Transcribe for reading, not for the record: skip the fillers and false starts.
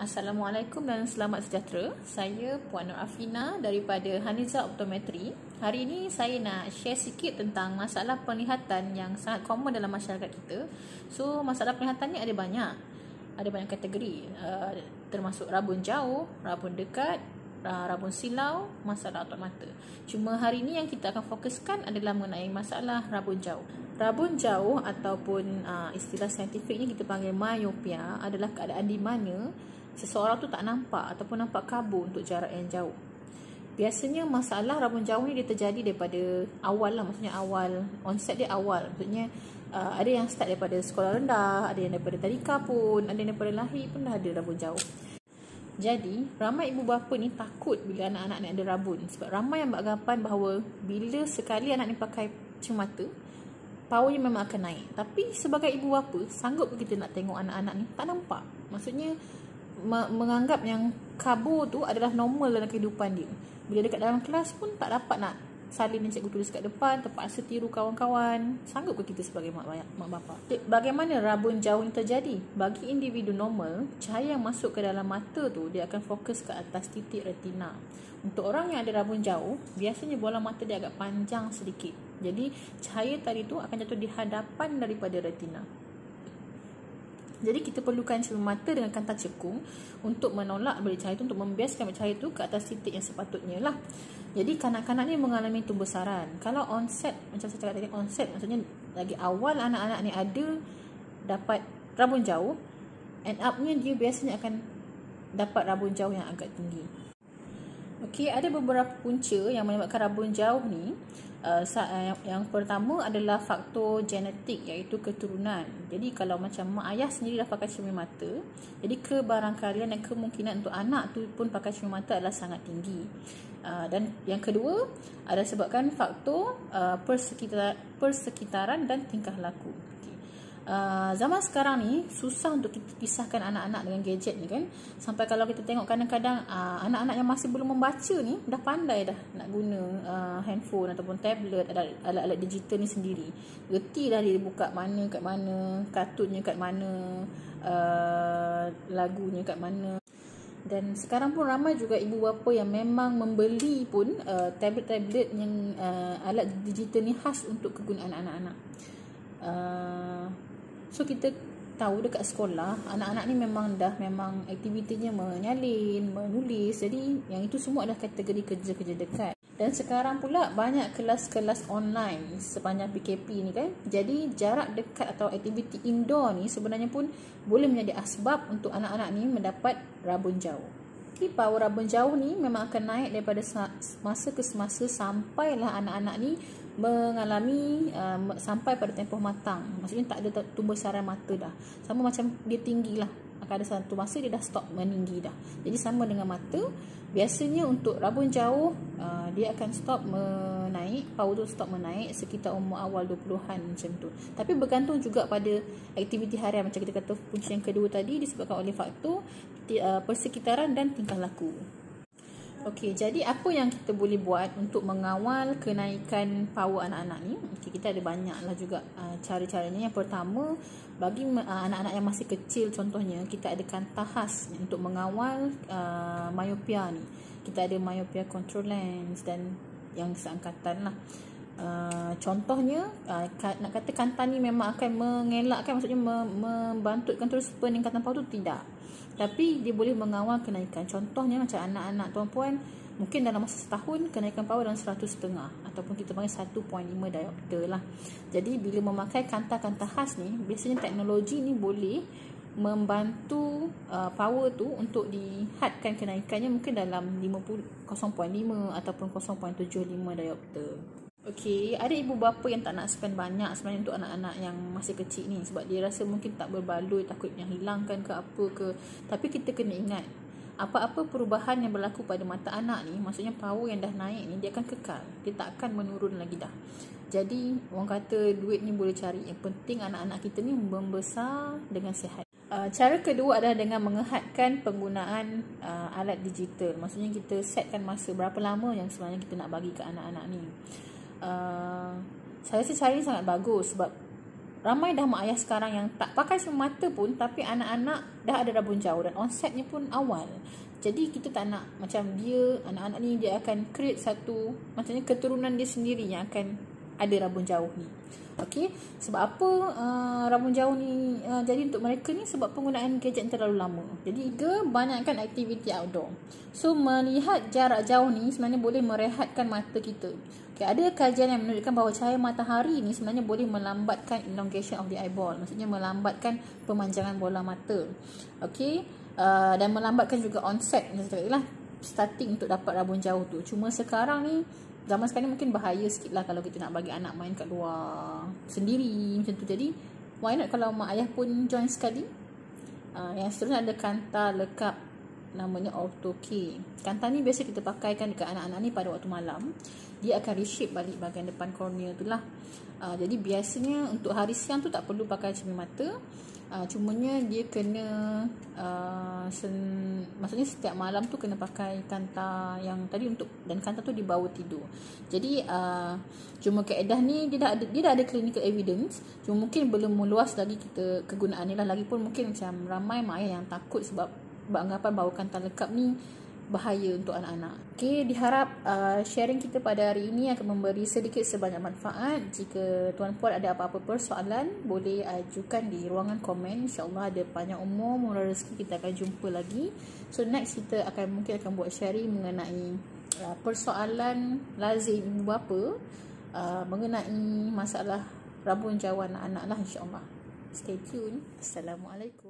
Assalamualaikum dan selamat sejahtera. Saya Puan Nur Afina daripada Haniza Optometri. Hari ini saya nak share sikit tentang masalah penglihatan yang sangat common dalam masyarakat kita. So, masalah penglihatan ni ada banyak. Ada banyak kategori, termasuk rabun jauh, rabun dekat, rabun silau, masalah otot mata. Cuma hari ini yang kita akan fokuskan adalah mengenai masalah rabun jauh. Rabun jauh ataupun istilah saintifiknya kita panggil myopia adalah keadaan di mana seseorang tu tak nampak ataupun nampak kabur untuk jarak yang jauh. Biasanya masalah rabun jauh ni dia terjadi daripada awal lah, maksudnya awal, onset dia awal. Maksudnya ada yang start daripada sekolah rendah, ada yang daripada tadika pun, ada yang daripada lahir pun dah ada rabun jauh. Jadi, ramai ibu bapa ni takut bila anak-anak ni ada rabun. Sebab ramai yang beranggapan bahawa bila sekali anak ni pakai cermata, powernya memang akan naik. Tapi sebagai ibu bapa, sanggup kita nak tengok anak-anak ni tak nampak? Maksudnya, menganggap yang kabur tu adalah normal dalam kehidupan dia. Bila dekat dalam kelas pun tak dapat nak salin yang cikgu tulis kat depan, terpaksa tiru kawan-kawan. Sanggup ke kita sebagai mak bapak? Bagaimana rabun jauh ini terjadi? Bagi individu normal, cahaya yang masuk ke dalam mata tu dia akan fokus ke atas titik retina. Untuk orang yang ada rabun jauh, biasanya bola mata dia agak panjang sedikit. Jadi cahaya tadi tu akan jatuh di hadapan daripada retina. Jadi kita perlukan cermin mata dengan kantar cekung untuk menolak balik cahaya itu, untuk membiaskan cahaya itu ke atas titik yang sepatutnya lah. Jadi kanak-kanak ni mengalami tumbesaran. Kalau onset, macam saya cakap tadi, onset maksudnya lagi awal anak-anak ni ada dapat rabun jauh, end up-nya dia biasanya akan dapat rabun jauh yang agak tinggi. Okey, ada beberapa punca yang menyebabkan rabun jauh ni. Yang pertama adalah faktor genetik, iaitu keturunan. Jadi kalau macam mak ayah sendiri dah pakai cermin mata, jadi kebarangkalian dan kemungkinan untuk anak tu pun pakai cermin mata adalah sangat tinggi. Dan yang kedua adalah sebabkan faktor persekitaran dan tingkah laku. Zaman sekarang ni susah untuk kita pisahkan anak-anak dengan gadget ni kan. Sampai kalau kita tengok kadang-kadang anak-anak yang masih belum membaca ni dah pandai dah nak guna handphone ataupun tablet, alat-alat digital ni sendiri. Reti dah dia buka mana kat mana, kartunnya kat mana, lagunya kat mana. Dan sekarang pun ramai juga ibu bapa yang memang membeli pun tablet-tablet yang alat digital ni khas untuk kegunaan anak-anak. So kita tahu dekat sekolah anak-anak ni memang aktivitinya menyalin, menulis. Jadi yang itu semua adalah kategori kerja-kerja dekat. Dan sekarang pula banyak kelas-kelas online sepanjang PKP ni kan. Jadi jarak dekat atau aktiviti indoor ni sebenarnya pun boleh menjadi asbab untuk anak-anak ni mendapat rabun jauh. Power rabun jauh ni memang akan naik daripada masa ke semasa sampailah anak-anak ni mengalami sampai pada tempoh matang. Maksudnya tak ada tumbesaran mata dah. Sama macam dia tinggi lah, akan ada satu masa dia dah stop meninggi dah. Jadi sama dengan mata, biasanya untuk rabun jauh dia akan stop menaik, power tu stop menaik sekitar umur awal 20-an macam tu. Tapi bergantung juga pada aktiviti harian. Macam kita kata punca yang kedua tadi disebabkan oleh faktor persekitaran dan tingkah laku. Okey, jadi apa yang kita boleh buat untuk mengawal kenaikan power anak-anak ni? Okay, kita ada banyak lah juga cara-caranya. Yang pertama, bagi anak-anak yang masih kecil contohnya, kita ada kantar khas untuk mengawal myopia ni. Kita ada myopia control lens dan yang seangkatan lah. Contohnya, nak kata kantar ni memang akan mengelakkan, maksudnya membantutkan terus peningkatan power tu, tidak. Tapi dia boleh mengawal kenaikan. Contohnya macam anak-anak tuan-puan, mungkin dalam masa setahun kenaikan power dalam 100.5 ataupun kita panggil 1.5 diopter lah. Jadi bila memakai kantar-kantar khas ni, biasanya teknologi ni boleh membantu power tu untuk dihadkan kenaikannya mungkin dalam 0.5 ataupun 0.75 diopter. Okey, ada ibu bapa yang tak nak spend banyak sebenarnya untuk anak-anak yang masih kecil ni sebab dia rasa mungkin tak berbaloi, takut yang hilangkan ke apa ke. Tapi kita kena ingat, apa-apa perubahan yang berlaku pada mata anak ni, maksudnya power yang dah naik ni dia akan kekal, dia tak akan menurun lagi dah. Jadi orang kata duit ni boleh cari, yang penting anak-anak kita ni membesar dengan sihat. Cara kedua adalah dengan menghadkan penggunaan alat digital. Maksudnya kita setkan masa berapa lama yang sebenarnya kita nak bagi ke anak-anak ni. Saya rasa cara ni sangat bagus sebab ramai dah mak ayah sekarang yang tak pakai semata pun, tapi anak-anak dah ada rabun jauh dan onsetnya pun awal. Jadi kita tak nak macam dia, anak-anak ni dia akan create satu, macamnya keturunan dia sendiri yang akan ada rabun jauh ni. Okey, sebab apa rabun jauh ni jadi untuk mereka ni? Sebab penggunaan gadget yang terlalu lama. Jadi banyakkan aktiviti outdoor. So melihat jarak jauh ni sebenarnya boleh merehatkan mata kita. Okay, ada kajian yang menunjukkan bahawa cahaya matahari ni sebenarnya boleh melambatkan elongation of the eyeball. Maksudnya melambatkan pemanjangan bola mata. Okey, dan melambatkan juga onset, lah, starting untuk dapat rabun jauh tu. Cuma sekarang ni, zaman sekarang ni mungkin bahaya sikit lah kalau kita nak bagi anak main kat luar sendiri macam tu. Jadi why not kalau mak ayah pun join sekali. Yang seterusnya ada kanta lekap, namanya Ortho-K. Kanta ni biasa kita pakaikan dekat anak-anak ni pada waktu malam. Dia akan reshape balik bahagian depan kornea tu lah. Jadi biasanya untuk hari siang tu tak perlu pakai cermin mata. Cumanya dia kena maksudnya setiap malam tu kena pakai kanta yang tadi untuk, dan kanta tu dibawa tidur. Jadi cuma kaedah ni dia dah ada clinical evidence, cuma mungkin belum meluas lagi kita kegunaan ni lah. Lagipun mungkin macam ramai mak ayah yang takut sebab beranggapan bahawa kanta lekap ni bahaya untuk anak-anak. Okey, diharap sharing kita pada hari ini akan memberi sedikit sebanyak manfaat. Jika tuan-puan ada apa-apa persoalan, boleh ajukan di ruangan komen. InsyaAllah ada panjang umur, murah rezeki, kita akan jumpa lagi. So next kita mungkin akan buat sharing mengenai persoalan lazim ibu bapa mengenai masalah rabun jauh anak-anak lah, insyaAllah. Stay tune. Assalamualaikum.